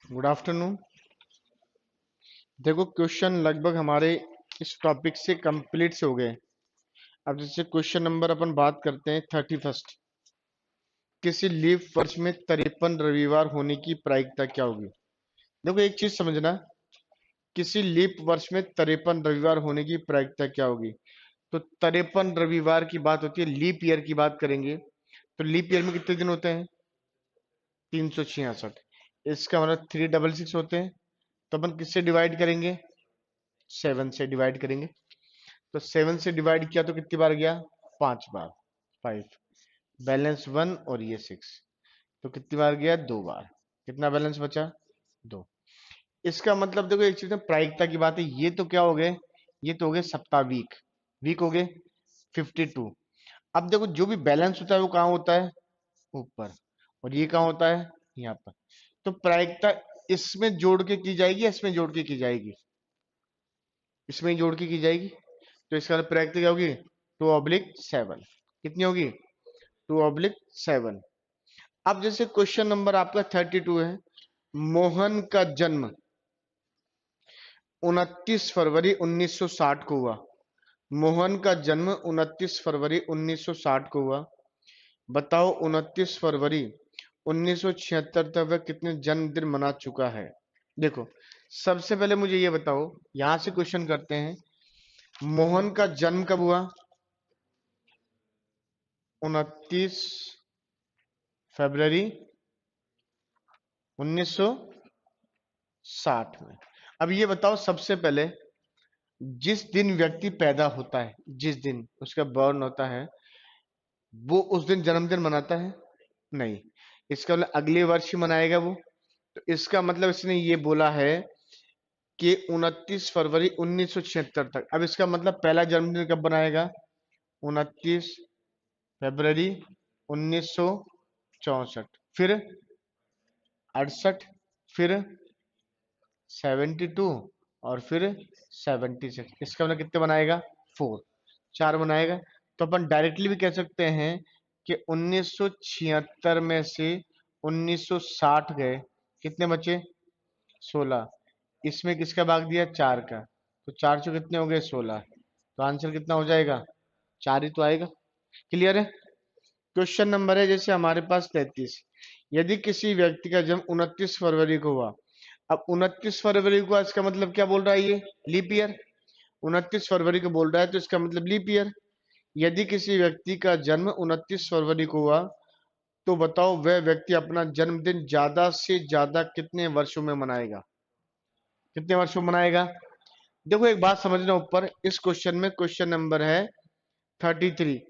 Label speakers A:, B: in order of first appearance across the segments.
A: Good afternoon. देखो question लगभग हमारे इस टॉपिक से कंप्लीट से हो गए। अब जैसे क्वेश्चन नंबर अपन बात करते हैं 31। किसी लीप वर्ष में 53 रविवार होने की प्रायिकता क्या होगी? देखो एक चीज समझना, किसी लीप वर्ष में 53 रविवार होने की प्रायिकता क्या होगी? तो 53 रविवार की बात होती है, लीप ईयर की बात करेंगे तो लीप ईयर में कितने दिन होते हैं? 366। इसका मतलब 366 होते हैं। तो अपन किससे डिवाइड करेंगे? 7 से डिवाइड करेंगे। तो 7 से डिवाइड किया तो कितनी बार गया? 5 बार। 5 बैलेंस 1 और ये 6, तो कितनी बार गया? 2 बार। कितना बैलेंस बचा? 2। इसका मतलब देखो एक चीज में प्रायिकता की बात है, ये तो क्या हो गए? ये तो हो गए सप्ताह, वीक। वीक हो गए 52। अब देखो जो भी बैलेंस होता है वो कहाँ होता है? ऊपर। और ये कहाँ होता है? यहाँ पर। तो प्रायिकता इसमें जोड़ के की जाएगी या इसमें जोड़ के की जाएगी? इसमें जोड़ के की जाएगी। तो इसका प्रायिकता क्या होगी? 2/7। कितनी होगी? 2/7। अब जैसे क्वेश्चन नंबर आपका 32 है। मोहन का जन्म 29 फरवरी 1960 को हुआ। मोहन का जन्म 29 फरवरी 1960 को हुआ। बताओ 29 फरवरी 1976 तक वह कितने जन्मदिन मना चुका है? देखो सबसे पहले मुझे ये बताओ, यहां से क्वेश्चन करते हैं। मोहन का जन्म कब हुआ? 29 फरवरी 1960 में। अब ये बताओ सबसे पहले, जिस दिन व्यक्ति पैदा होता है, जिस दिन उसका बर्न होता है, वो उस दिन जन्मदिन मनाता है? नहीं। इसका मतलब अगले वर्ष ही मनाएगा वो। तो इसका मतलब इसने ये बोला है कि 29 फरवरी 1976 तक। अब इसका मतलब पहला जन्मदिन कब बनाएगा? 29 फरवरी 1964। फिर 68, फिर 72, और फिर 76। इसका मतलब कितने बनाएगा? 4। 4 बनाएगा। तो अपन डायरेक्टली भी कह सकते हैं कि 1976 में से 1960 गए, कितने बचे? 16। इसमें किसका भाग दिया? 4 का। तो 4 से कितने हो गए? 16। तो आंसर कितना हो जाएगा? 4 ही तो आएगा। क्लियर है? क्वेश्चन नंबर है जैसे हमारे पास 33। यदि किसी व्यक्ति का जन्म 29 फरवरी को हुआ। अब 29 फरवरी को, इसका मतलब क्या बोल रहा है? ये लीप ईयर। 29 फरवरी को बोल रहा है तो इसका मतलब लीप ईयर। यदि किसी व्यक्ति का जन्म 29 फरवरी को हुआ, तो बताओ वह व्यक्ति अपना जन्मदिन ज्यादा से ज्यादा कितने वर्षों में मनाएगा? कितने वर्षों में मनाएगा? देखो एक बात समझना, ऊपर इस क्वेश्चन में क्वेश्चन नंबर है 33।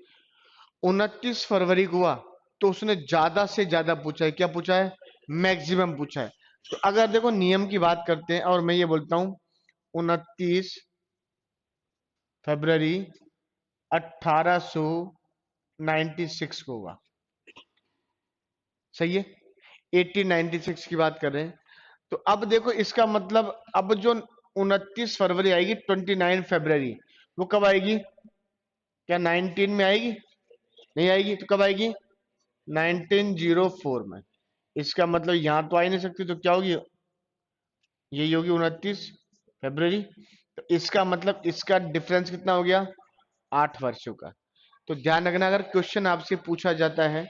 A: 29 फरवरी को हुआ तो उसने ज्यादा से ज्यादा पूछा है। क्या पूछा है? मैक्सिमम पूछा है। तो अगर देखो नियम की बात करते हैं और मैं ये बोलता हूं 29 फरवरी 1896 को हुआ, सही है? 1896 की बात कर रहे हैं। तो अब देखो इसका मतलब, अब जो 29 फरवरी आएगी, 29 फरवरी, वो कब आएगी? क्या 19 में आएगी? नहीं आएगी। तो कब आएगी? 1904 में। इसका मतलब यहां तो आ ही नहीं सकती, तो क्या होगी? यही होगी 29 फरवरी। तो इसका मतलब इसका डिफरेंस कितना हो गया? 8 वर्षों का। तो ध्यान रखना, अगर क्वेश्चन आपसे पूछा जाता है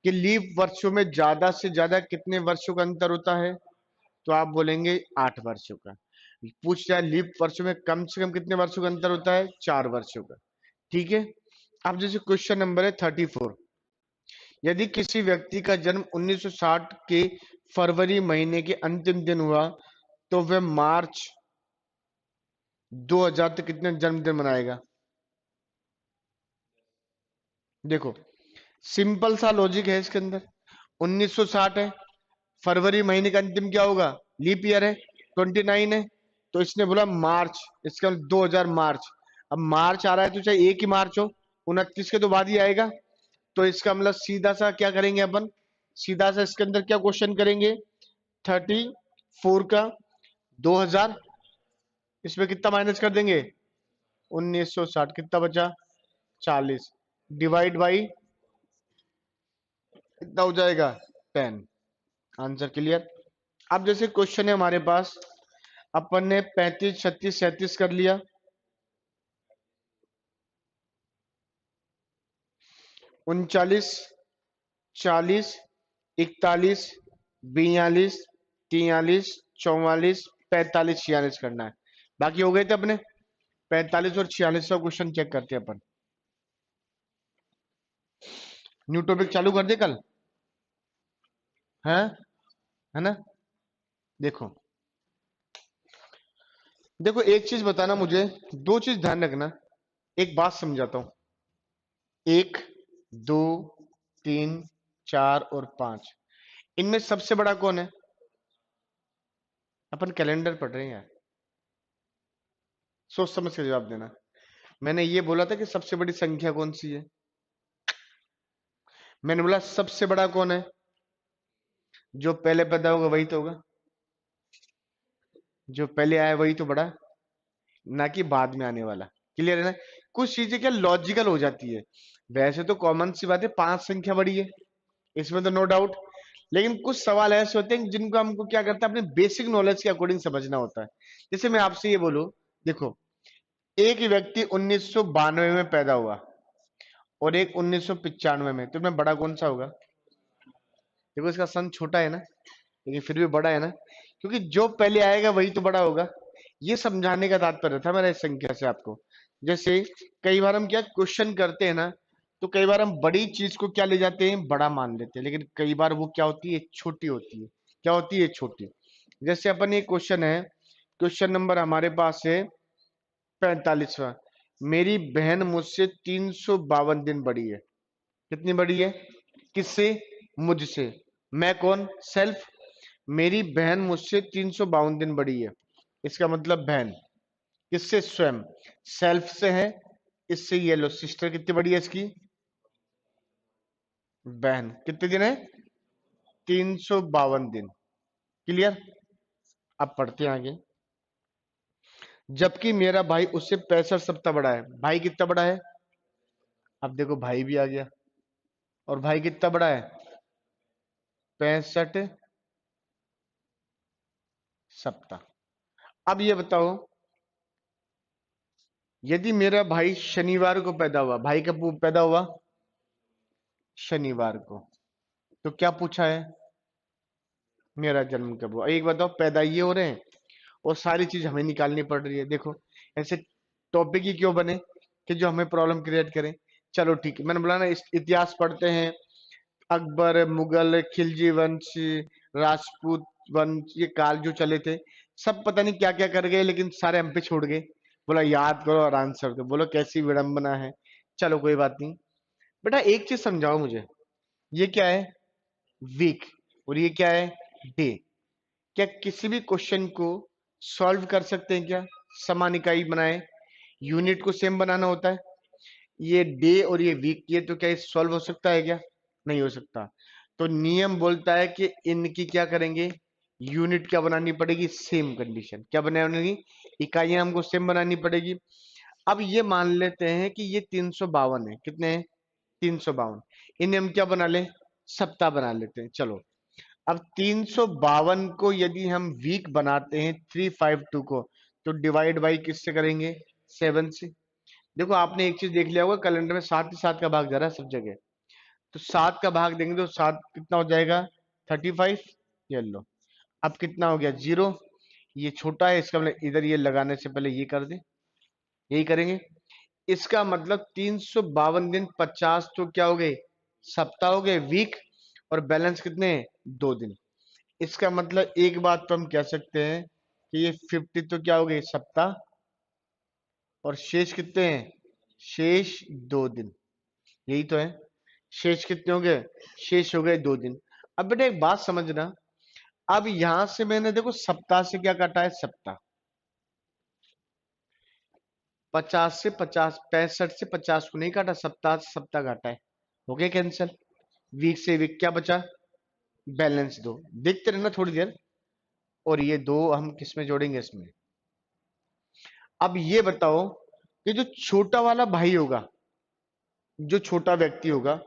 A: कि लीप वर्षों में ज्यादा से ज्यादा कितने वर्षों का अंतर होता है, तो आप बोलेंगे 8 वर्षों का। पूछ रहा है लीप वर्षों में कम से कम कितने वर्षों का अंतर होता है? 4 वर्षों का। ठीक है। अब जैसे क्वेश्चन नंबर है 34। यदि किसी व्यक्ति का जन्म 1960 के फरवरी महीने के अंतिम दिन हुआ, तो वह मार्च 2000 तक कितने जन्मदिन मनाएगा? देखो सिंपल सा लॉजिक है इसके अंदर। 1960 है, फरवरी महीने का अंतिम क्या होगा? लीप ईयर है, 29 है। तो इसने बोला मार्च, इसका 2000 मार्च। अब मार्च आ रहा है तो चाहे एक ही मार्च हो, 29 के तो बाद ही आएगा। तो इसका मतलब सीधा सा क्या करेंगे अपन? सीधा सा इसके अंदर क्या क्वेश्चन करेंगे? 34 का 2000, इसमें कितना माइनस कर देंगे? 1960। कितना बचा? 40। डिवाइड बाई कितना हो जाएगा? 10। Answer clear? अब जैसे क्वेश्चन है हमारे पास, अपन ने 35, 36, 37 कर लिया, 39, 40, 41, 42, 43, 44, 45, 46 करना है। बाकी हो गए थे अपने 45 और 46 का क्वेश्चन चेक करते हैं अपन। न्यू टॉपिक चालू कर दे कल, है ना? देखो, देखो एक चीज बताना मुझे, दो चीज ध्यान रखना। एक बात समझाता हूं, एक, दो, तीन, चार और पांच, इनमें सबसे बड़ा कौन है? अपन कैलेंडर पढ़ रहे हैं यार, सोच समझ के जवाब देना। मैंने ये बोला था कि सबसे बड़ी संख्या कौन सी है? मैंने बोला सबसे बड़ा कौन है? जो पहले पैदा होगा वही तो होगा, जो पहले आया वही तो बड़ा, ना कि बाद में आने वाला। क्लियर है ना? कुछ चीजें क्या लॉजिकल हो जाती है। वैसे तो कॉमन सी बात है, पांच संख्या बड़ी है, इसमें तो नो डाउट। लेकिन कुछ सवाल ऐसे होते हैं जिनको हमको क्या करता है, अपने बेसिक नॉलेज के अकॉर्डिंग समझना होता है। जैसे मैं आपसे ये बोलूं, देखो, एक व्यक्ति 1992 में पैदा हुआ और एक 1995 में, तो मैं बड़ा कौन सा होगा? देखो इसका सन छोटा है ना, लेकिन फिर भी बड़ा है ना, क्योंकि जो पहले आएगा वही तो बड़ा होगा। ये समझाने का तात्पर्य था मेरा इस संख्या से आपको। जैसे कई बार हम क्या क्वेश्चन करते हैं ना, तो कई बार हम बड़ी चीज को क्या ले जाते हैं, बड़ा मान लेते हैं, लेकिन कई बार वो क्या होती है, छोटी होती है। क्या होती है? छोटी। जैसे अपन ये क्वेश्चन है, क्वेश्चन नंबर हमारे पास है 45वां। मेरी बहन मुझसे 352 दिन बड़ी है। कितनी बड़ी है? किससे? मुझसे। मैं कौन? सेल्फ। मेरी बहन मुझसे 352 दिन बड़ी है, इसका मतलब बहन। किससे? स्वयं। सेल्फ से है, इससे ये लो सिस्टर कितनी बड़ी है इसकी? बहन। कितने दिन है? 352 दिन। क्लियर? अब पढ़ते हैं आगे। जबकि मेरा भाई उससे 65 सप्ताह बड़ा है। भाई कितना बड़ा है? अब देखो भाई भी आ गया, और भाई कितना बड़ा है? 65 सप्ताह। अब ये बताओ, यदि मेरा भाई शनिवार को पैदा हुआ, भाई कब पैदा हुआ? शनिवार को। तो क्या पूछा है? मेरा जन्म कब हुआ? एक बताओ, पैदा ये हो रहे हैं और सारी चीज हमें निकालनी पड़ रही है। देखो ऐसे टॉपिक ही क्यों बने कि जो हमें प्रॉब्लम क्रिएट करें। चलो ठीक है, मैंने बोला ना, इतिहास पढ़ते हैं, अकबर, मुगल, खिलजी वंश, राजपूत वंश, ये काल जो चले थे, सब पता नहीं क्या क्या कर गए, लेकिन सारे हम पे छोड़ गए। बोला याद करो और आंसर दो। बोलो कैसी विडंबना है। चलो कोई बात नहीं। बेटा एक चीज समझाओ मुझे, ये क्या है? वीक। और ये क्या है? डे। क्या किसी भी क्वेश्चन को सॉल्व कर सकते हैं क्या? समान इकाई बनाए, यूनिट को सेम बनाना होता है। ये डे और ये वीक, ये तो क्या सॉल्व हो सकता है क्या? नहीं हो सकता। तो नियम बोलता है कि इनकी क्या करेंगे, यूनिट क्या बनानी पड़ेगी? Same condition. क्या बनानी? इकाइयां हमको सेम बनानी पड़ेगी। अब ये मान लेते हैं कि ये 352 है। कितने हैं? 352। इन्हें हम क्या बना लें? सप्ताह बना लेते हैं। चलो, अब 352 को यदि हम वीक बनाते हैं 352 को, तो डिवाइड बाई किससे करेंगे? 7 से। देखो आपने एक चीज देख लिया होगा, कैलेंडर में 7 ही 7 का भाग जा रहा है सब जगह। तो 7 का भाग देंगे तो 7 कितना हो जाएगा? 35। ये लो, अब कितना हो गया? 0। ये छोटा है, इसका मतलब इधर ये लगाने से पहले ये कर दे, यही करेंगे। इसका मतलब 352 दिन 50 तो क्या हो गए? सप्ताह हो गए, वीक। और बैलेंस कितने हैं? 2 दिन। इसका मतलब एक बात तो हम कह सकते हैं कि ये 50 तो क्या हो गए? सप्ताह। और शेष कितने हैं? शेष 2 दिन। यही तो है। शेष कितने हो गए? शेष हो गए 2 दिन। अब बेटा एक बात समझना, अब यहां से मैंने देखो सप्ताह से क्या काटा है? सप्ताह। 50 से 50, 65 से 50 को नहीं काटा, सप्ताह से सप्ताह काटा है। हो गया कैंसिल। वीक से वीक क्या बचा? बैलेंस 2। देखते रहना थोड़ी देर। और ये 2 हम किस में जोड़ेंगे? इसमें। अब ये बताओ कि जो छोटा वाला भाई होगा, जो छोटा व्यक्ति होगा,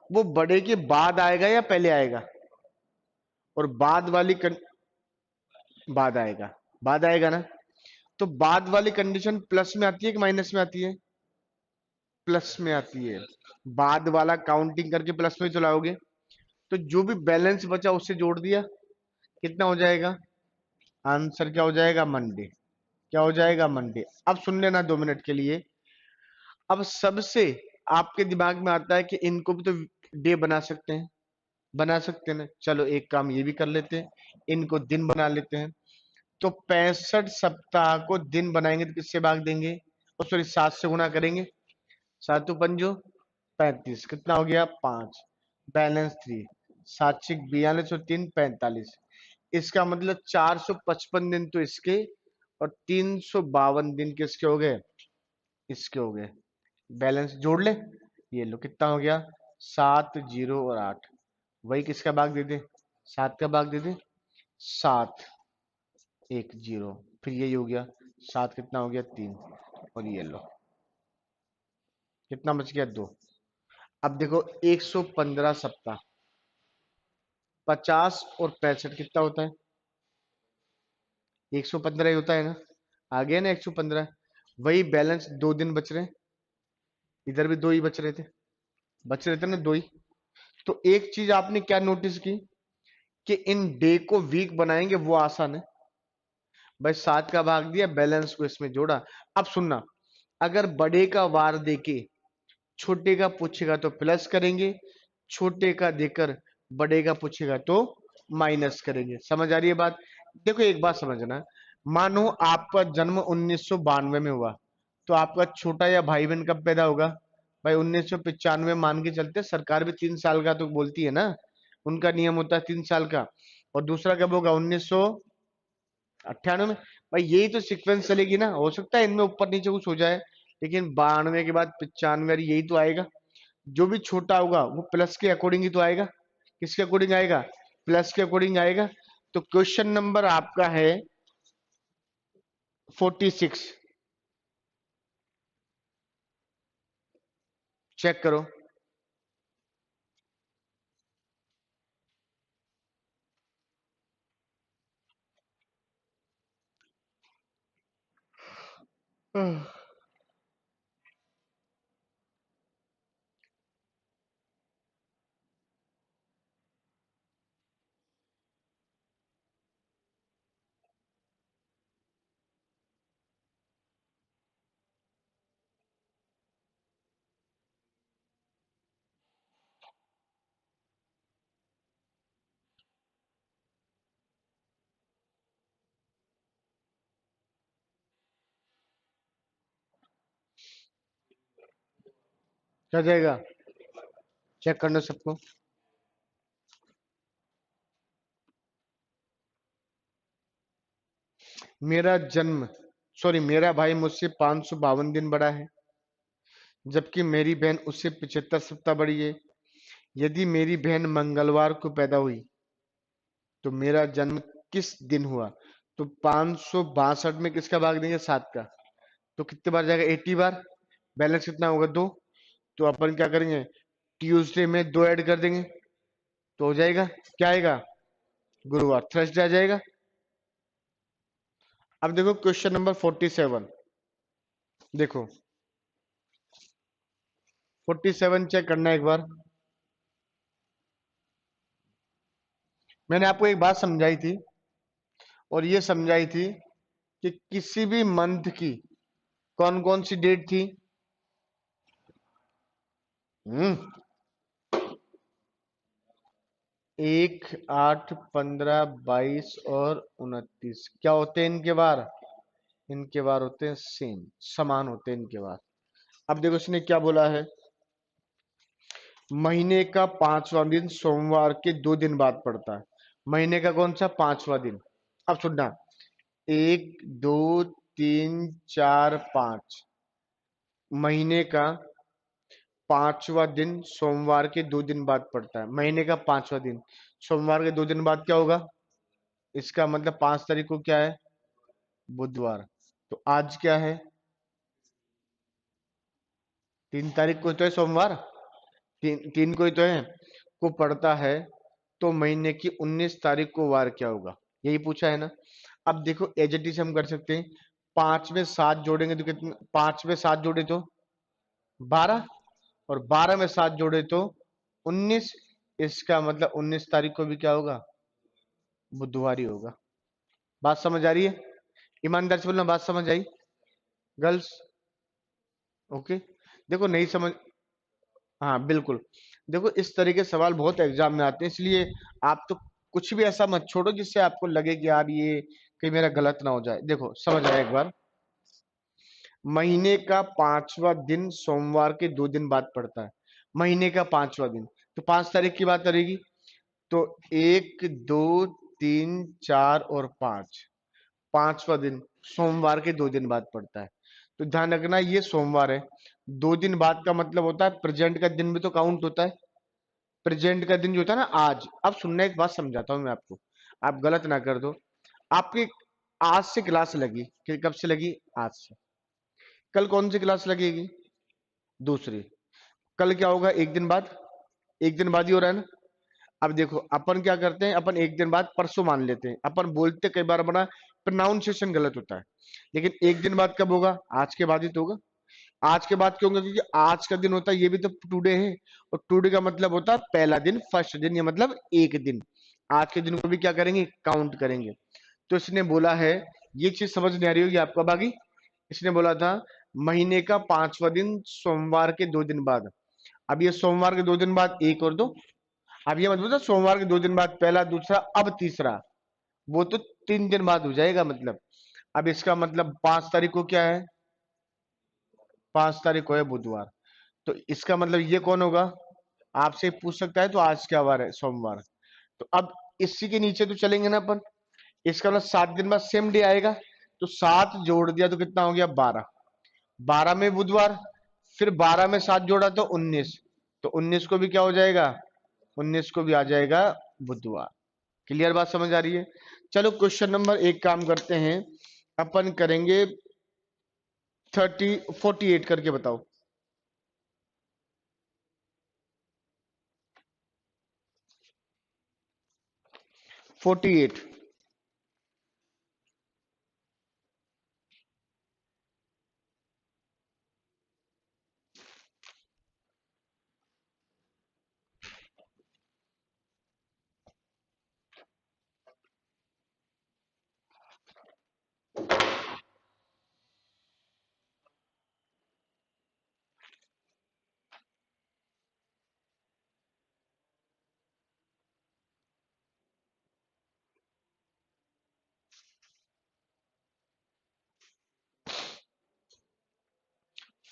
A: वो बड़े के बाद आएगा या पहले आएगा? और बाद वाली बाद आएगा, बाद आएगा ना। तो बाद वाली कंडीशन प्लस में आती है कि माइनस में आती है? प्लस में आती है। बाद वाला काउंटिंग करके प्लस में चलाओगे, तो जो भी बैलेंस बचा उससे जोड़ दिया, कितना हो जाएगा? आंसर क्या हो जाएगा? मंडे। क्या हो जाएगा? मंडे। अब सुन लेना 2 मिनट के लिए। अब सबसे आपके दिमाग में आता है कि इनको भी तो डे बना सकते हैं, बना सकते हैं ना। चलो एक काम ये भी कर लेते हैं, इनको दिन बना लेते हैं। तो 65 सप्ताह को दिन बनाएंगे तो किससे भाग देंगे? सॉरी, 7 से गुना करेंगे। 7 पंजो 35, कितना हो गया? 5। बैलेंस 3। 7 42 और 3 45। इसका मतलब 455 दिन तो इसके, और 352 दिन किसके हो गए? इसके हो गए। बैलेंस जोड़ ले। ये लो कितना हो गया? 7 0 और 8। वही किसका भाग दे दे? 7 का भाग दे दे। 7 1 0, फिर यही हो गया। 7 कितना हो गया? 3। और ये लो कितना बच गया? 2। अब देखो 115 सप्ताह, 50 और 65 कितना होता है? 115 ही होता है ना। आ गया ना 115। वही बैलेंस 2 दिन बच रहे हैं, इधर भी 2 ही बच रहे थे, बच रहे थे ना 2 ही। तो एक चीज आपने क्या नोटिस की, कि इन डे को वीक बनाएंगे वो आसान है। भाई 7 का भाग दिया, बैलेंस को इसमें जोड़ा। अब सुनना, अगर बड़े का वार देके छोटे का पूछेगा तो प्लस करेंगे, छोटे का देकर बड़े का पूछेगा तो माइनस करेंगे। समझ आ रही है बात? देखो एक बात समझना, मानो आपका जन्म 1992 में हुआ, तो आपका छोटा या भाई बहन कब पैदा होगा? भाई 1995 मान के चलते, सरकार भी 3 साल का तो बोलती है ना, उनका नियम होता है 3 साल का। और दूसरा कब होगा? 1998 में। भाई यही तो सीक्वेंस चलेगी ना, हो सकता है इनमें ऊपर नीचे कुछ हो जाए, लेकिन 92 के बाद 95, यही तो आएगा। जो भी छोटा होगा वो प्लस के अकॉर्डिंग ही तो आएगा। किसके अकॉर्डिंग आएगा? प्लस के अकॉर्डिंग आएगा। तो क्वेश्चन नंबर आपका है 46। चेक करो। क्या जाएगा? चेक करना सबको। मेरा जन्म, सॉरी मेरा भाई मुझसे 552 दिन बड़ा है, जबकि मेरी बहन उससे 75 सप्ताह बड़ी है। यदि मेरी बहन मंगलवार को पैदा हुई तो मेरा जन्म किस दिन हुआ? तो 562 में किसका भाग देंगे? 7 का। तो कितने बार जाएगा? 80 बार। बैलेंस कितना होगा? 2। तो अपन क्या करेंगे? ट्यूसडे में 2 ऐड कर देंगे, तो हो जाएगा। क्या आएगा? गुरुवार, थर्सडे आ जाएगा। अब देखो क्वेश्चन नंबर 47। देखो 47 चेक करना एक बार। मैंने आपको एक बात समझाई थी, और ये समझाई थी कि किसी भी मंथ की कौन कौन सी डेट थी? हम्म 1 8 15 22 और 29 क्या होते हैं इनके बार? इनके बार होते हैं सेम, समान होते हैं इनके बार। अब देखो इसने क्या बोला है, महीने का 5वां दिन सोमवार के 2 दिन बाद पड़ता है। महीने का कौन सा 5वां दिन? अब सुनना, 1 2 3 4 5, महीने का 5वां दिन सोमवार के 2 दिन बाद पड़ता है। महीने का 5वां दिन सोमवार के 2 दिन बाद क्या होगा? इसका मतलब 5 तारीख को क्या है? बुधवार। तो आज क्या है? 3 तारीख को तो है सोमवार, 3 को ही तो है, को पड़ता है। तो महीने की 19 तारीख को वार क्या होगा? यही पूछा है ना। अब देखो एज इट इज हम कर सकते हैं, 5 में 7 जोड़ेंगे तो कितना, 5 में 7 जोड़े तो 12, और 12 में 7 जोड़े तो 19। इसका मतलब 19 तारीख को भी क्या होगा, बुधवार ही होगा। बात समझ आ रही है? ईमानदार से बोलना, बात समझ आई गर्ल्स? ओके। देखो नहीं समझ, हाँ बिल्कुल। देखो इस तरह के सवाल बहुत एग्जाम में आते हैं, इसलिए आप तो कुछ भी ऐसा मत छोड़ो जिससे आपको लगे कि यार ये कहीं मेरा गलत ना हो जाए। देखो समझ आया एक बार, महीने का 5वां दिन सोमवार के 2 दिन बाद पड़ता है। महीने का 5वां दिन, तो 5 तारीख की बात करेगी, तो 1, 2, 3, 4 और 5, 5वां दिन सोमवार के 2 दिन बाद पड़ता है। तो ध्यान रखना ये सोमवार है। 2 दिन बाद का मतलब होता है प्रेजेंट का दिन भी तो काउंट होता है। प्रेजेंट का दिन जो होता है ना आज, अब सुनना एक बात समझाता हूं मैं आपको, आप गलत ना कर दो। आपकी आज से क्लास लगी, कि कब से लगी, आज से। कल कौन सी क्लास लगेगी, दूसरी। कल क्या होगा, एक दिन बाद, एक दिन बाद ही हो रहा है ना। अब देखो अपन क्या करते हैं, अपन एक दिन बाद परसों मान लेते हैं, अपन बोलते कई बार अपना प्रोनाउंसिएशन गलत होता है, लेकिन एक दिन बाद कब होगा, आज के बाद ही तो होगा। आज के बाद क्यों होगा, क्योंकि आज का दिन होता है, ये भी तो टुडे है, और टुडे का मतलब होता है पहला दिन, फर्स्ट दिन, ये मतलब एक दिन। आज के दिन को भी क्या करेंगे, काउंट करेंगे। तो इसने बोला है, ये चीज समझ नहीं आ रही होगी आपको अब आगे। इसने बोला था महीने का 5वां दिन सोमवार के 2 दिन बाद। अब ये सोमवार के 2 दिन बाद एक और दो, अब ये मतलब सोमवार के 2 दिन बाद पहला, दूसरा, अब तीसरा, वो तो 3 दिन बाद हो जाएगा मतलब। अब इसका मतलब 5 तारीख को क्या है, 5 तारीख को है बुधवार। तो इसका मतलब ये कौन होगा, आपसे पूछ सकता है तो आज क्या वार है, सोमवार। तो अब इसी के नीचे तो चलेंगे ना अपन, इसका मतलब 7 दिन बाद सेम डे आएगा, तो 7 जोड़ दिया तो कितना हो गया, 12। 12 में बुधवार, फिर 12 में 7 जोड़ा तो 19, तो 19 को भी क्या हो जाएगा, 19 को भी आ जाएगा बुधवार। क्लियर, बात समझ आ रही है? चलो क्वेश्चन नंबर एक काम करते हैं, अपन करेंगे 48 करके बताओ। 48।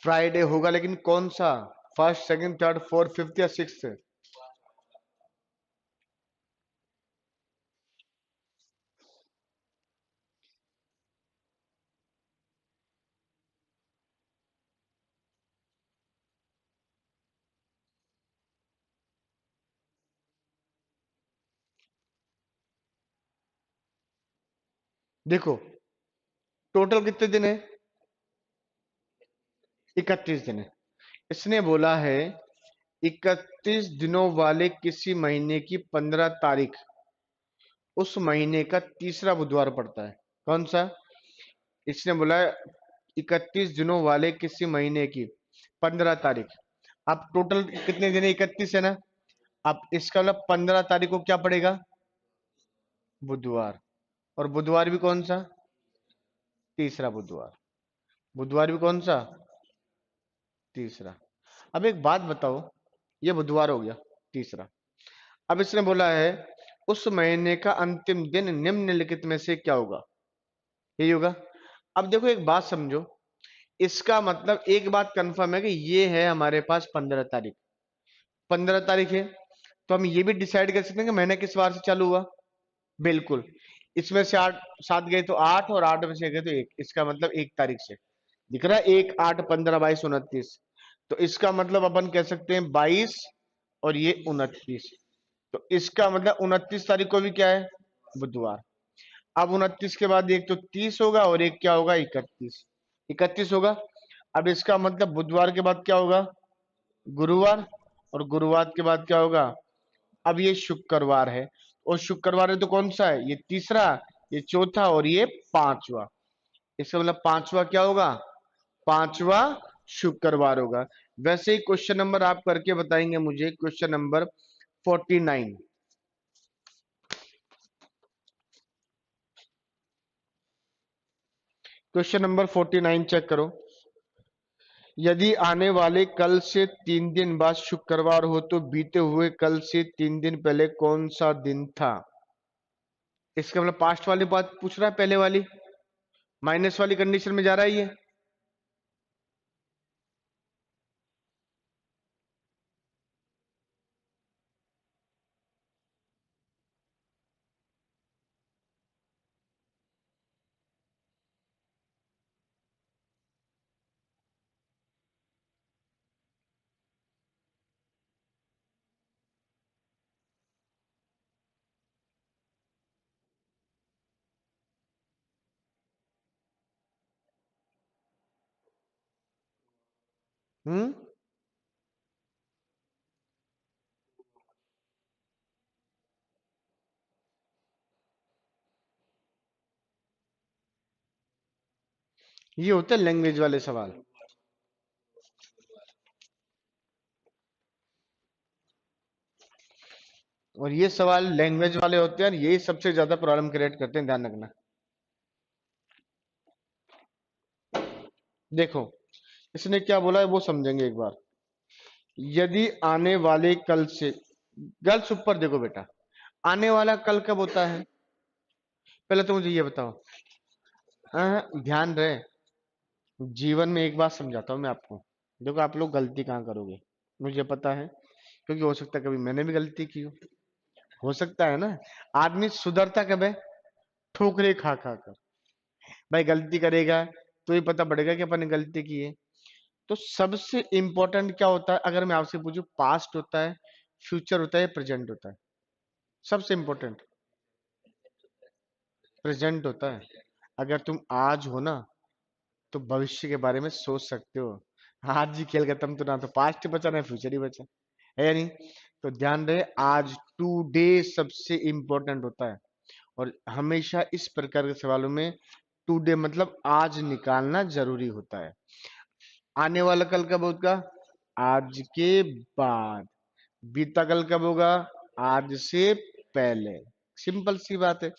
A: फ्राइडे होगा, लेकिन कौन सा, first, second, third, fourth, fifth या सिक्स्थ? देखो टोटल कितने दिन है, 31 दिन है। इसने बोला है 31 दिनों वाले किसी महीने की 15 तारीख उस महीने का तीसरा बुधवार पड़ता है। कौन सा, इसने बोला है 31 दिनों वाले किसी महीने की 15 तारीख। अब टोटल कितने दिन है, 31 है ना। अब इसका मतलब 15 तारीख को क्या पड़ेगा, बुधवार। और बुधवार भी कौन सा, तीसरा बुधवार। बुधवार भी कौन सा, तीसरा। अब एक बात बताओ, ये बुधवार हो गया, तीसरा। अब इसने बोला है उस महीने का अंतिम दिन निम्नलिखित में से क्या होगा, यही होगा। अब देखो एक बात समझो, इसका मतलब एक बात कंफर्म है कि ये है हमारे पास 15 तारीख, 15 तारीख है। तो हम ये भी डिसाइड कर सकते हैं कि महीना किस बार से चालू हुआ। बिल्कुल, इसमें से 8 7 गए तो 8, और 8 में से गए तो 1, इसका मतलब 1 तारीख से। दिख रहा है, 1, 8, 15, 22, 29। तो इसका मतलब अपन कह सकते हैं 22, और ये 29। तो इसका मतलब 29 तारीख को भी क्या है, बुधवार। अब 29 के बाद एक तो 30 होगा, और एक क्या होगा, 31। 31 होगा। अब इसका मतलब बुधवार के बाद क्या होगा, गुरुवार। और गुरुवार के बाद क्या होगा, अब ये शुक्रवार है, और शुक्रवार है तो कौन सा है, ये तीसरा। ये चौथा और ये पांचवा। इसका मतलब पांचवा क्या होगा? पांचवा शुक्रवार होगा। वैसे ही क्वेश्चन नंबर आप करके बताएंगे मुझे, question number 49। Question number 49 check करो। यदि आने वाले कल से 3 दिन बाद शुक्रवार हो तो बीते हुए कल से 3 दिन पहले कौन सा दिन था? इसका मतलब पास्ट वाली बात पूछ रहा है, पहले वाली माइनस वाली कंडीशन में जा रहा है ये। हम्म। ये होते हैं लैंग्वेज वाले सवाल, और ये सवाल लैंग्वेज वाले होते हैं, और यही सबसे ज्यादा प्रॉब्लम क्रिएट करते हैं, ध्यान रखना। देखो इसने क्या बोला है वो समझेंगे एक बार। यदि आने वाले कल से, गर्ल्स ऊपर देखो बेटा, आने वाला कल कब होता है? पहले तो मुझे ये बताओ। हाँ, ध्यान रहे, जीवन में एक बात समझाता हूँ मैं आपको। देखो आप लोग गलती कहाँ करोगे, मुझे पता है, क्योंकि हो सकता है कभी मैंने भी गलती की हो सकता है ना। आदमी सुधरता कब है? ठोकरे खा खा कर। भाई गलती करेगा तो ही पता पड़ेगा कि अपन ने गलती की है। तो सबसे इंपॉर्टेंट क्या होता है, अगर मैं आपसे पूछूं, पास्ट होता है, फ्यूचर होता है, प्रेजेंट होता है? सबसे इंपॉर्टेंट प्रेजेंट होता है। अगर तुम आज हो ना, तो भविष्य के बारे में सोच सकते हो। आज ही खेल खत्म, तो ना तो पास्ट बचा ना फ्यूचर ही बचा, है या नहीं? तो ध्यान रहे, आज टुडे सबसे इंपॉर्टेंट होता है। और हमेशा इस प्रकार के सवालों में टुडे मतलब आज निकालना जरूरी होता है। आने वाला कल कब होगा? आज के बाद। बीता कल कब होगा? आज से पहले। सिंपल सी बात है।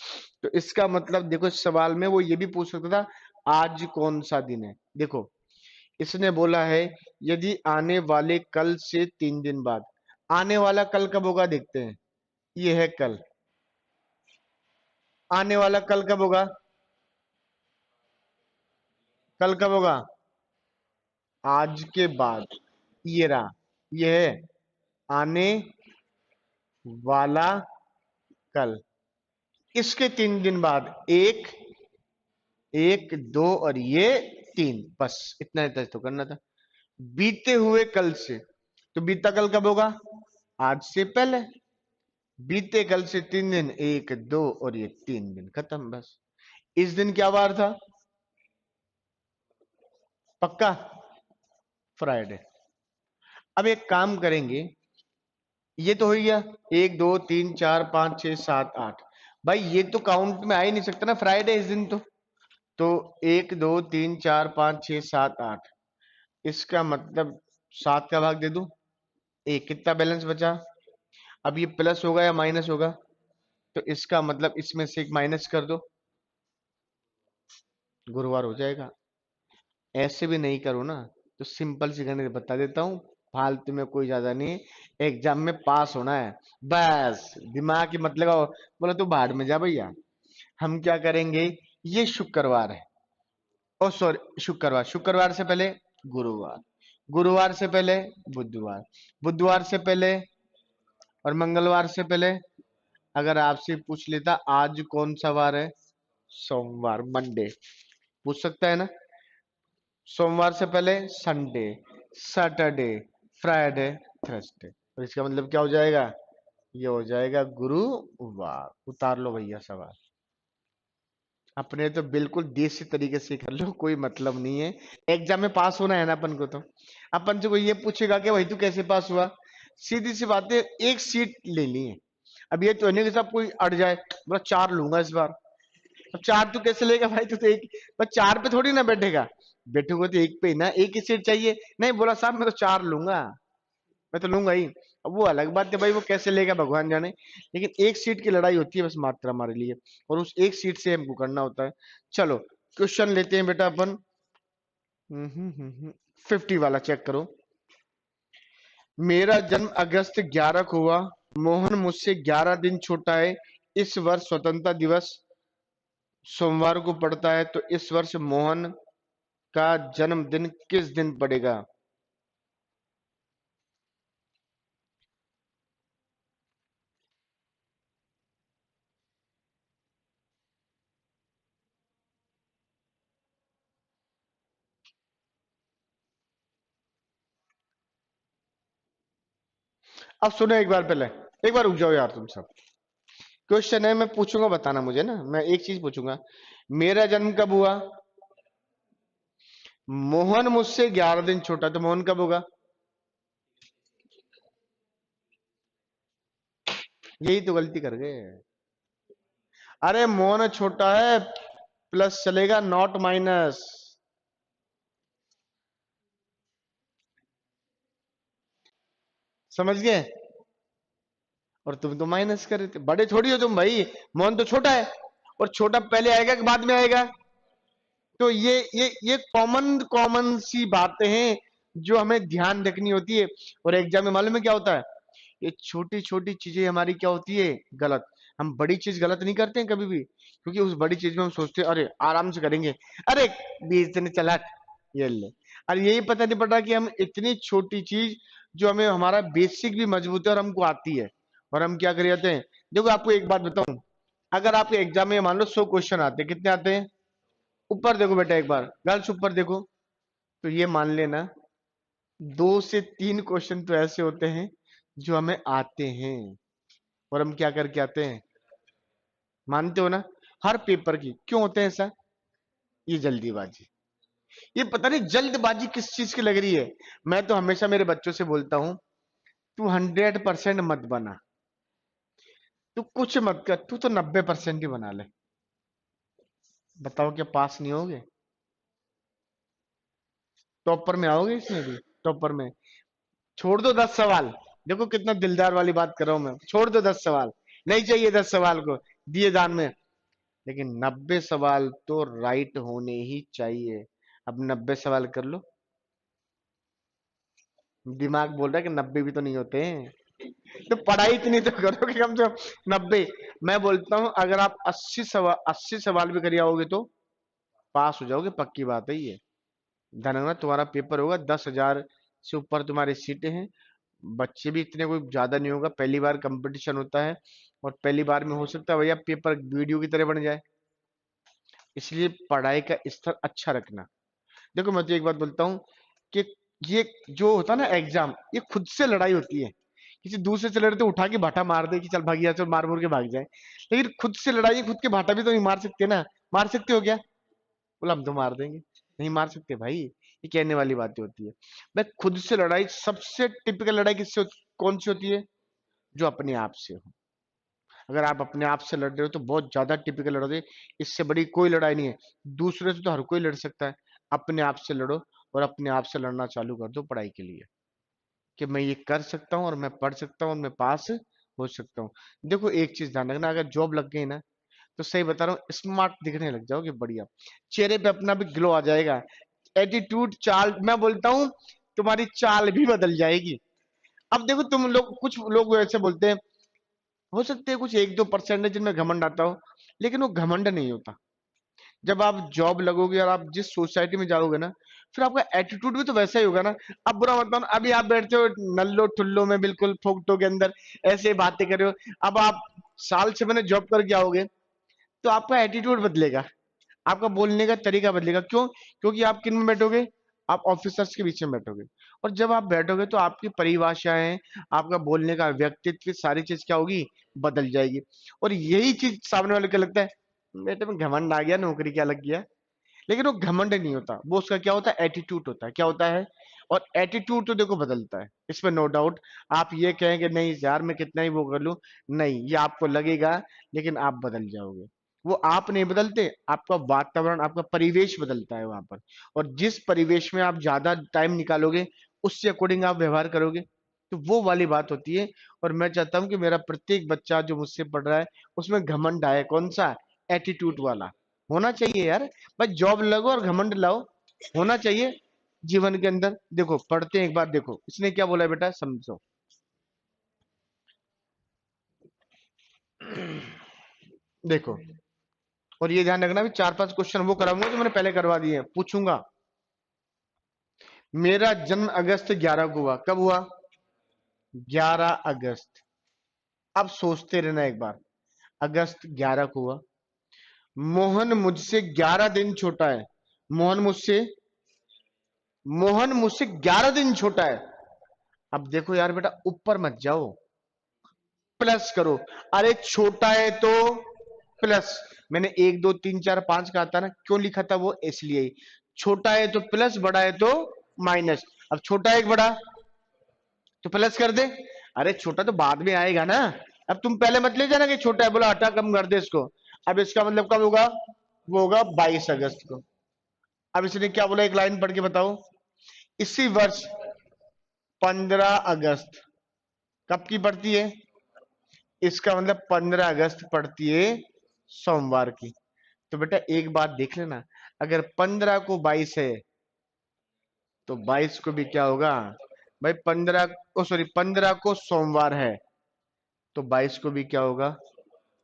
A: तो इसका मतलब देखो, इस सवाल में वो ये भी पूछ सकता था, आज कौन सा दिन है। देखो इसने बोला है, यदि आने वाले कल से 3 दिन बाद। आने वाला कल कब होगा देखते हैं। ये है कल। आने वाला कल कब होगा? कल कब होगा? आज के बाद। ये रहा, ये है आने वाला कल। इसके 3 दिन बाद, एक, एक दो और ये तीन, बस इतना ही तो करना था। बीते हुए कल से, तो बीता कल कब होगा? आज से पहले। बीते कल से 3 दिन, एक दो और ये 3 दिन, खत्म बस। इस दिन क्या वार था? पक्का? फ्राइडे। अब एक काम करेंगे, ये तो हो ही गया, 1 2 3 4 5 6 7 8। भाई ये तो काउंट में आ ही नहीं सकता ना, फ्राइडे इस दिन तो 1 2 3 4 5 6 7 8। इसका मतलब 7 का भाग दे दूं, एक कितना बैलेंस बचा? अब ये प्लस होगा या माइनस होगा? तो इसका मतलब इसमें से एक माइनस कर दो, गुरुवार हो जाएगा। ऐसे भी नहीं करो ना, तो सिंपल सी गणित बता देता हूँ, फालतू में कोई ज्यादा नहीं, एग्जाम में पास होना है, बस दिमाग की मत लगाओ। बोला तू भाड़ में जा भैया। हम क्या करेंगे, ये शुक्रवार है, ओ सॉरी शुक्रवार, शुक्रवार से पहले गुरुवार, गुरुवार से पहले बुधवार, बुधवार से पहले और मंगलवार से पहले। अगर आपसे पूछ लेता आज कौन सा वार है, सोमवार, मंडे, पूछ सकता है ना। सोमवार से पहले संडे, सैटरडे, फ्राइडे, थर्सडे। तो इसका मतलब क्या हो जाएगा? ये हो जाएगा गुरुवार। उतार लो भैया सवाल। अपने तो बिल्कुल देसी तरीके से कर लो, कोई मतलब नहीं है, एग्जाम में पास होना है ना अपन को। तो अपन से कोई ये पूछेगा कि भाई तू कैसे पास हुआ, सीधी सी बात है, एक सीट ले ली है। अब ये तो नहीं कि सब कोई अड़ जाए, बोला 4 लूंगा इस बार, अब 4 तू कैसे लेगा भाई, तू तो एक बस 4 पे थोड़ी ना बैठेगा, बैठोगे तो एक पे ही ना, एक ही सीट चाहिए। नहीं बोला साहब मैं तो 4 लूंगा, मैं तो लूंगा ही। अब वो अलग बात है भाई, वो कैसे लेगा भगवान जाने, लेकिन एक सीट की लड़ाई होती है बस मात्र हमारे लिए, और उस एक सीट से हमको करना होता है। चलो क्वेश्चन लेते हैं बेटा अपन। 50 वाला चेक करो। मेरा जन्म अगस्त 11 को हुआ, मोहन मुझसे 11 दिन छोटा है, इस वर्ष स्वतंत्रता दिवस सोमवार को पड़ता है, तो इस वर्ष मोहन का जन्मदिन किस दिन पड़ेगा? अब सुनो एक बार, पहले एक बार रुक जाओ यार तुम सब। क्वेश्चन है, मैं पूछूंगा बताना मुझे ना, मैं एक चीज पूछूंगा, मेरा जन्म कब हुआ? मोहन मुझसे 11 दिन छोटा, तो मोहन कब होगा? यही तो गलती कर गए। अरे मोहन छोटा है, प्लस चलेगा नॉट माइनस, समझ गए? और तुम तो माइनस कर रहे थे, बड़े थोड़ी हो तुम भाई, मोहन तो छोटा है, और छोटा पहले आएगा कि बाद में आएगा? तो ये कॉमन कॉमन सी बातें हैं जो हमें ध्यान रखनी होती है। और एग्जाम में मालूम है क्या होता है, ये छोटी छोटी चीजें हमारी क्या होती है, गलत। हम बड़ी चीज गलत नहीं करते हैं कभी भी, क्योंकि उस बड़ी चीज में हम सोचते हैं अरे आराम से करेंगे, अरे 20 दिन चला, ये ले। और यही पता नहीं पड़ रहा कि हम इतनी छोटी चीज जो हमें हमारा बेसिक भी मजबूत है और हमको आती है, और हम क्या कर जाते हैं। देखो आपको एक बात बताऊं, अगर आपके एग्जाम में मान लो 100 क्वेश्चन आते हैं, कितने आते हैं? ऊपर देखो बेटा एक बार, गर्ल्स ऊपर देखो, तो ये मान लेना 2 से 3 क्वेश्चन तो ऐसे होते हैं जो हमें आते हैं, और हम क्या करके आते हैं, मानते हो ना? हर पेपर की क्यों होते हैं ऐसा? ये जल्दीबाजी, ये पता नहीं जल्दबाजी किस चीज की लग रही है। मैं तो हमेशा मेरे बच्चों से बोलता हूं, तू 100% मत बना, तू कुछ मत कर, तू तो 90% ही बना ले। बताओ क्या पास नहीं होगे? टॉपर में आओगे इसमें भी, टॉपर में। छोड़ दो 10 सवाल, देखो कितना दिलदार वाली बात कर रहा हूं मैं, छोड़ दो 10 सवाल, नहीं चाहिए 10 सवाल को, दिए दान में, लेकिन 90 सवाल तो राइट होने ही चाहिए। अब 90 सवाल कर लो, दिमाग बोल रहा है कि 90 भी तो नहीं होते हैं, तो पढ़ाई इतनी तो करो कि कम से कम 90। मैं बोलता हूं अगर आप 80 सवाल भी कर आओगे तो पास हो जाओगे, पक्की बात है ये। धनंजय तुम्हारा पेपर होगा, 10,000 से ऊपर तुम्हारी सीटें हैं, बच्चे भी इतने कोई ज्यादा नहीं होगा, पहली बार कंपटीशन होता है, और पहली बार में हो सकता है भैया पेपर वीडियो की तरह बन जाए, इसलिए पढ़ाई का स्तर अच्छा रखना। देखो मैं तो एक बात बोलता हूँ कि ये जो होता है ना एग्जाम, ये खुद से लड़ाई होती है, किसी दूसरे से लड़े तो उठा के भाटा मार दे कि चल भाग, चल मार मुर के भाग जाए, लेकिन खुद से लड़ाई, खुद के भाटा भी तो नहीं मार सकते ना। मार सकते हो क्या? बोला हम तो मार देंगे, नहीं मार सकते भाई, ये कहने वाली बातें होती है। भाई खुद से लड़ाई सबसे टिपिकल लड़ाई किससे कौन सी होती है? जो अपने आप से हो। अगर आप अपने आप से लड़ रहे हो तो बहुत ज्यादा टिपिकल लड़ोगे, इससे बड़ी कोई लड़ाई नहीं है। दूसरे से तो हर कोई लड़ सकता है, अपने आप से लड़ो, और अपने आप से लड़ना चालू कर दो पढ़ाई के लिए, कि मैं ये कर सकता हूँ और मैं पढ़ सकता हूँ और मैं पास हो सकता हूँ। देखो एक चीज ध्यान रखना, अगर जॉब लग गई ना, तो सही बता रहा हूँ स्मार्ट दिखने लग जाओगे, बढ़िया, चेहरे पे अपना भी ग्लो आ जाएगा, एटीट्यूड, चाल, मैं बोलता हूँ तुम्हारी चाल भी बदल जाएगी। अब देखो तुम लोग, कुछ लोग ऐसे बोलते हैं, हो सकते हैं कुछ 1-2% है जिनमें घमंड आता हो, लेकिन वो घमंड नहीं होता। जब आप जॉब लगोगे और आप जिस सोसाइटी में जाओगे ना, फिर आपका एटीट्यूड भी तो वैसा ही होगा ना। अब बुरा मत मानो, अभी आप बैठते हो नल्लो ठुल्लो में, बिल्कुल फोकटो के अंदर ऐसे बातें कर रहे हो, अब आप साल 6 महीने जॉब करके आओगे, तो आपका एटीट्यूड बदलेगा, आपका बोलने का तरीका बदलेगा। क्यों? क्योंकि आप किन में बैठोगे, आप ऑफिसर्स के बीच में बैठोगे, और जब आप बैठोगे तो आपकी परिभाषाएं, आपका बोलने का व्यक्तित्व, सारी चीज क्या होगी, बदल जाएगी। और यही चीज सामने वाले को लगता है बेटे में घमंड आ गया, नौकरी क्या लग गया, लेकिन वो घमंड नहीं होता, वो उसका क्या होता है, एटीट्यूड होता है। क्या होता है? और एटीट्यूड तो देखो बदलता है, इसमें नो डाउट। आप ये कहें कि नहीं यार मैं कितना ही वो कर लूं, नहीं, ये आपको लगेगा, लेकिन आप बदल जाओगे। वो आप नहीं बदलते, आपका वातावरण, आपका परिवेश बदलता है वहां पर। और जिस परिवेश में आप ज्यादा टाइम निकालोगे, उससे अकॉर्डिंग आप व्यवहार करोगे। तो वो वाली बात होती है। और मैं चाहता हूं कि मेरा प्रत्येक बच्चा जो मुझसे पढ़ रहा है, उसमें घमंड आए। कौन सा? एटीट्यूड वाला होना चाहिए यार। बस जॉब लगो और घमंड लाओ, होना चाहिए जीवन के अंदर। देखो पढ़ते हैं, एक बात देखो इसने क्या बोला है बेटा, समझो। देखो, और ये ध्यान रखना भी 4-5 क्वेश्चन वो कराऊंगा जो मैंने पहले करवा दिए हैं, पूछूंगा। मेरा जन्म अगस्त 11 को हुआ। कब हुआ? 11 अगस्त। अब सोचते रहना एक बार, अगस्त 11 को हुआ। मोहन मुझसे 11 दिन छोटा है। मोहन मुझसे मोहन मुझसे 11 दिन छोटा है। अब देखो यार बेटा, ऊपर मत जाओ, प्लस करो। अरे छोटा है तो प्लस, मैंने 1 2 3 4 5 कहा था ना, क्यों लिखा था वो? इसलिए। छोटा है तो प्लस, बड़ा है तो माइनस। अब छोटा है एक बड़ा, तो प्लस कर दे। अरे छोटा तो बाद में आएगा ना। अब तुम पहले मत ले जाना कि छोटा है, बोला हटा कम कर दे इसको। अब इसका मतलब कब होगा? वो होगा 22 अगस्त को। अब इसने क्या बोला, एक लाइन पढ़ के बताओ। इसी वर्ष 15 अगस्त कब की पड़ती है? इसका मतलब 15 अगस्त पड़ती है सोमवार की। तो बेटा एक बात देख लेना, अगर 15 को 22 है, तो 22 को भी क्या होगा भाई? 15, ओ सॉरी, 15 को सोमवार है, तो 22 को भी क्या होगा?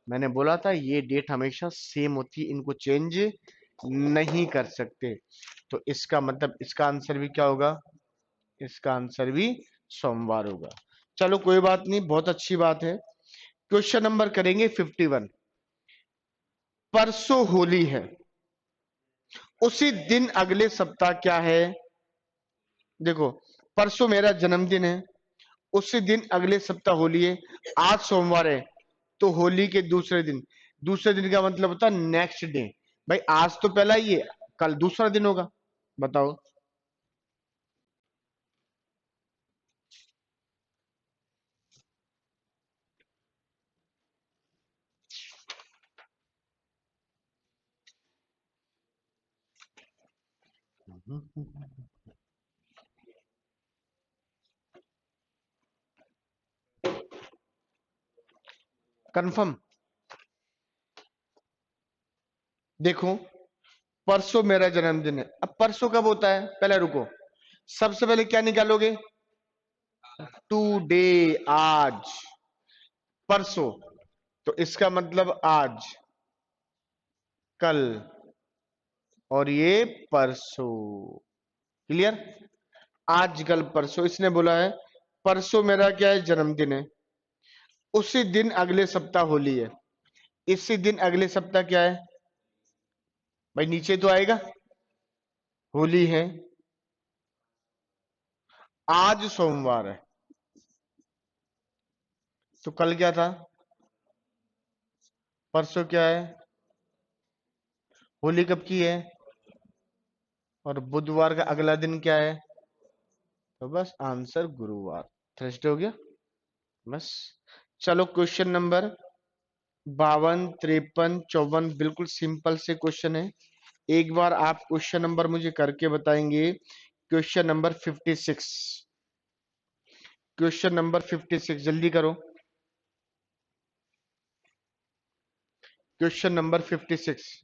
A: मैंने बोला था ये डेट हमेशा सेम होती है, इनको चेंज नहीं कर सकते। तो इसका मतलब इसका आंसर भी क्या होगा? इसका आंसर भी सोमवार होगा। चलो कोई बात नहीं, बहुत अच्छी बात है। क्वेश्चन नंबर करेंगे 51। परसों होली है, उसी दिन अगले सप्ताह क्या है? देखो, परसों मेरा जन्मदिन है, उसी दिन अगले सप्ताह होली है। आज सोमवार है, तो होली के दूसरे दिन। दूसरे दिन का मतलब होता है नेक्स्ट डे। भाई आज तो पहला ही है, कल दूसरा दिन होगा। बताओ। कंफर्म? देखो, परसों मेरा जन्मदिन है। अब परसों कब होता है? पहले रुको, सबसे पहले क्या निकालोगे? टू डे, आज, परसों। तो इसका मतलब आज, कल, और ये परसों। क्लियर? आज कल परसों इसने बोला है। परसों मेरा क्या है? जन्मदिन है। उसी दिन अगले सप्ताह होली है। इसी दिन अगले सप्ताह क्या है? भाई नीचे तो आएगा, होली है। आज सोमवार है, तो कल क्या था? परसों क्या है? होली कब की है? और बुधवार का अगला दिन क्या है? तो बस आंसर गुरुवार, थर्सडे हो गया। बस। चलो क्वेश्चन नंबर 52 53 54 बिल्कुल सिंपल से क्वेश्चन है। एक बार आप क्वेश्चन नंबर मुझे करके बताएंगे। Question number 56। क्वेश्चन नंबर 56 जल्दी करो। Question number 56।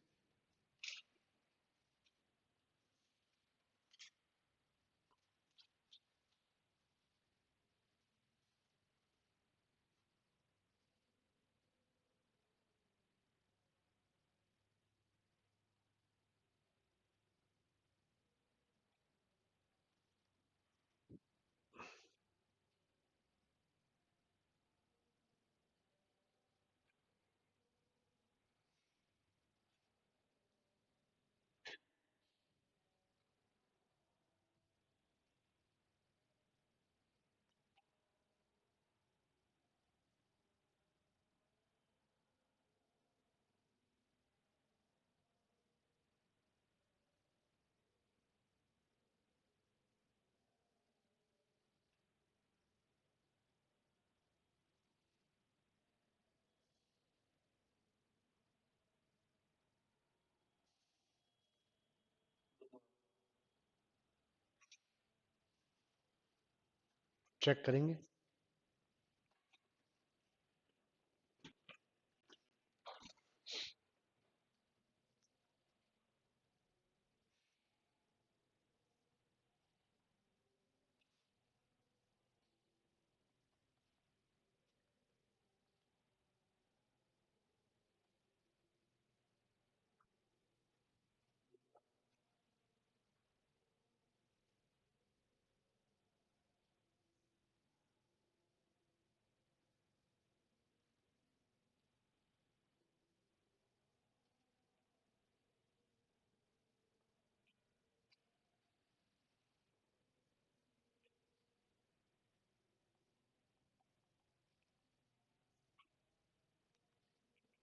A: चेक करेंगे।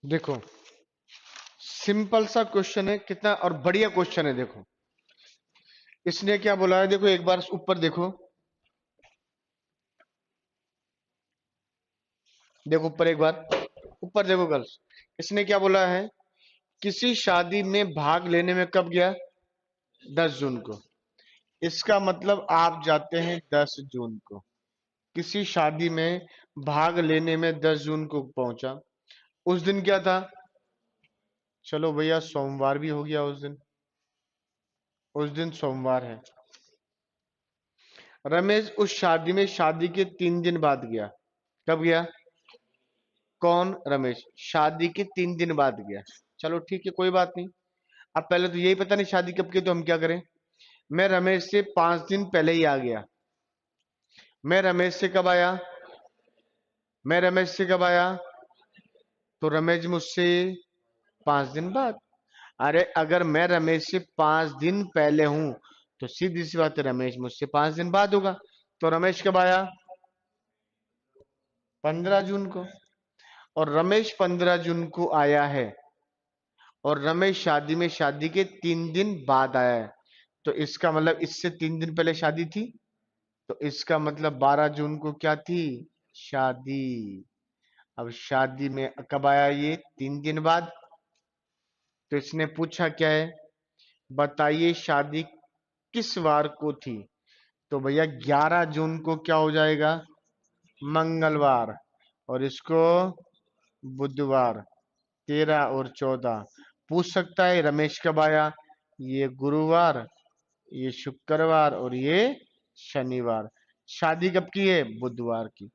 A: देखो सिंपल सा क्वेश्चन है, कितना और बढ़िया क्वेश्चन है। देखो इसने क्या बोला है, देखो एक बार ऊपर देखो, देखो ऊपर एक बार, ऊपर देखो गर्ल्स, इसने क्या बोला है, किसी शादी में भाग लेने में कब गया, 10 जून को। इसका मतलब आप जाते हैं 10 जून को, किसी शादी में भाग लेने में 10 जून को पहुंचा। उस दिन क्या था, चलो भैया सोमवार भी हो गया उस दिन सोमवार है। रमेश उस शादी में शादी के 3 दिन बाद गया। कब गया, कौन, रमेश, शादी के 3 दिन बाद गया। चलो ठीक है कोई बात नहीं। अब पहले तो यही पता नहीं शादी कब की, तो हम क्या करें, मैं रमेश से 5 दिन पहले ही आ गया। मैं रमेश से कब आया, मैं रमेश से कब आया, तो रमेश मुझसे 5 दिन बाद। अरे अगर मैं रमेश से 5 दिन पहले हूं तो सीधी सी बात है, रमेश मुझसे 5 दिन बाद होगा। तो रमेश कब आया, 15 जून को। और रमेश 15 जून को आया है, और रमेश शादी में शादी के 3 दिन बाद आया है। तो इसका मतलब इससे 3 दिन पहले शादी थी, तो इसका मतलब 12 जून को क्या थी, शादी। अब शादी में कब आया, ये 3 दिन बाद। तो इसने पूछा क्या है, बताइए शादी किस वार को थी। तो भैया 11 जून को क्या हो जाएगा, मंगलवार। और इसको बुधवार, 13 और 14। पूछ सकता है रमेश कब आया, ये गुरुवार, ये शुक्रवार और ये शनिवार। शादी कब की है, बुधवार की।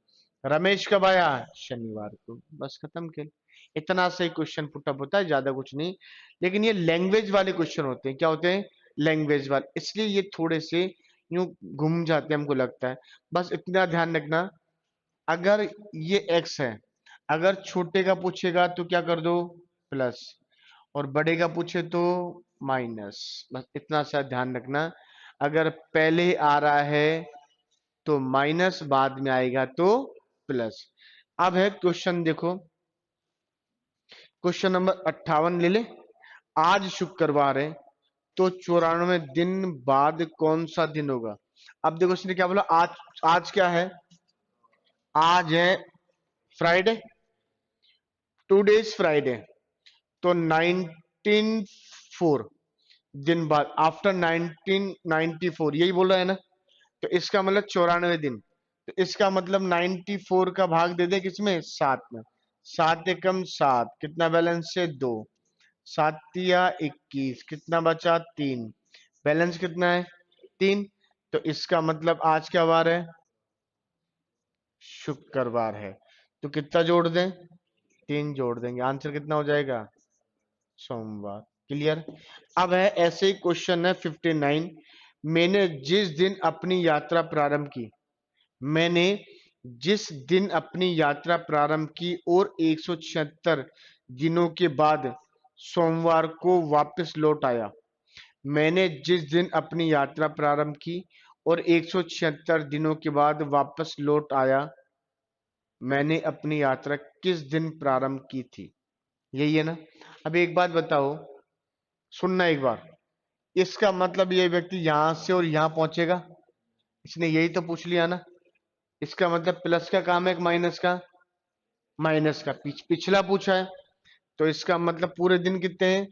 A: रमेश कब आया, शनिवार को। बस खत्म खेल। इतना सही क्वेश्चन पुटअप होता है, ज्यादा कुछ नहीं। लेकिन ये लैंग्वेज वाले क्वेश्चन होते हैं, क्या होते हैं, लैंग्वेज वाले, इसलिए ये थोड़े से यूं घूम जाते हैं हमको लगता है। बस इतना ध्यान रखना, अगर ये एक्स है, अगर छोटे का पूछेगा तो क्या कर दो, प्लस, और बड़े का पूछे तो माइनस। बस इतना सा ध्यान रखना, अगर पहले आ रहा है तो माइनस, बाद में आएगा तो प्लस। अब है क्वेश्चन, देखो क्वेश्चन नंबर 58 ले ले। आज शुक्रवार है, तो 94 दिन बाद कौन सा दिन होगा। अब देखो इसने क्या बोला, आज, आज क्या है, आज है फ्राइडे, टुडे इज फ्राइडे। तो 19 4 दिन बाद, आफ्टर 1994, यही बोल रहा है ना। तो इसका मतलब 94 दिन। तो इसका मतलब 94 का भाग दे दे किसमें, 7 में। 7 एकम 7, कितना बैलेंस है, 2। 7 या 21, कितना बचा, 3। बैलेंस कितना है, 3। तो इसका मतलब आज क्या वार है, शुक्रवार है। तो कितना जोड़ दें, 3 जोड़ देंगे, आंसर कितना हो जाएगा, सोमवार। क्लियर। अब है ऐसे ही क्वेश्चन है 59। मैंने जिस दिन अपनी यात्रा प्रारंभ की, मैंने जिस दिन अपनी यात्रा प्रारंभ की और 176 दिनों के बाद सोमवार को वापस लौट आया। मैंने जिस दिन अपनी यात्रा प्रारंभ की और 176 दिनों के बाद वापस लौट आया, मैंने अपनी यात्रा किस दिन प्रारंभ की थी। यही है ना। अब एक बात बताओ, सुनना एक बार, इसका मतलब ये व्यक्ति यहां से और यहां पहुंचेगा, इसने यही तो पूछ लिया ना। इसका मतलब प्लस का काम है कि माइनस का, माइनस का। पिछला पूछा है, तो इसका मतलब पूरे दिन कितने हैं,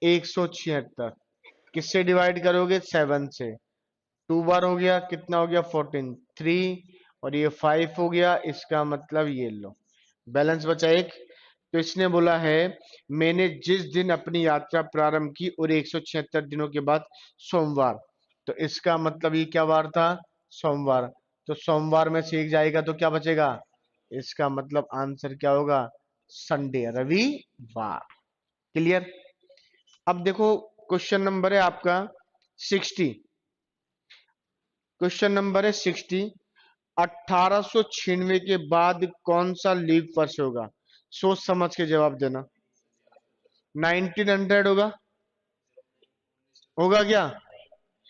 A: 176। किससे डिवाइड करोगे, 7 से। 2 बार हो गया, कितना हो गया, 14। 3 और ये 5 हो गया, इसका मतलब ये लो बैलेंस बचा एक। तो इसने बोला है मैंने जिस दिन अपनी यात्रा प्रारंभ की और 176 दिनों के बाद सोमवार, तो इसका मतलब ये क्या वार था, सोमवार। तो सोमवार में से एक जाएगा तो क्या बचेगा, इसका मतलब आंसर क्या होगा, संडे, रविवार। क्लियर। अब देखो क्वेश्चन नंबर है आपका 60। क्वेश्चन नंबर है 60। 1896 के बाद कौन सा लीप वर्ष होगा, सोच समझ के जवाब देना। 1900 होगा, होगा क्या,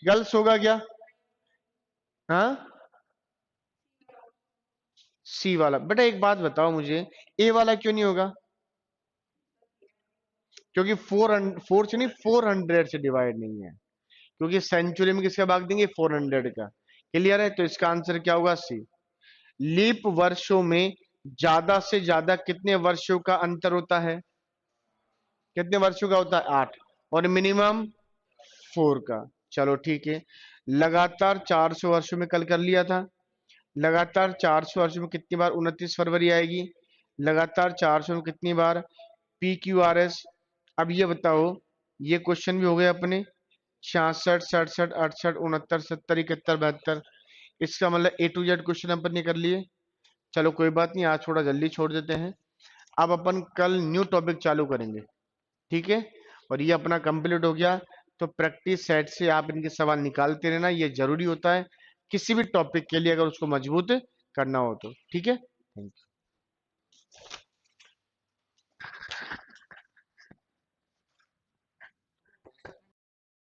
A: गर्ल्स होगा क्या, हाँ। सी वाला, बेटा एक बात बताओ मुझे, ए वाला क्यों नहीं होगा, क्योंकि 4 से नहीं 400 से डिवाइड नहीं है, क्योंकि सेंचुरी में किसका भाग देंगे, 400 का। क्लियर है, तो इसका आंसर क्या होगा, सी। लीप वर्षों में ज्यादा से ज्यादा कितने वर्षों का अंतर होता है, कितने वर्षों का होता है, 8, और मिनिमम 4 का। चलो ठीक है। लगातार 400 वर्षों में कल कर लिया था, लगातार 400 वर्षों में कितनी बार 29 फरवरी आएगी, लगातार 400 में कितनी बार पी क्यू आर एस। अब ये बताओ, ये क्वेश्चन भी हो गए अपने 66 67 68 69 70 71 72। इसका मतलब ए टू जेड क्वेश्चन अपन ने कर लिए। चलो कोई बात नहीं, आज थोड़ा जल्दी छोड़ देते हैं। अब अपन कल न्यू टॉपिक चालू करेंगे, ठीक है। और ये अपना कंप्लीट हो गया, तो प्रैक्टिस सेट से आप इनके सवाल निकालते रहना, ये जरूरी होता है किसी भी टॉपिक के लिए, अगर उसको मजबूत करना हो तो। ठीक है, थैंक यू।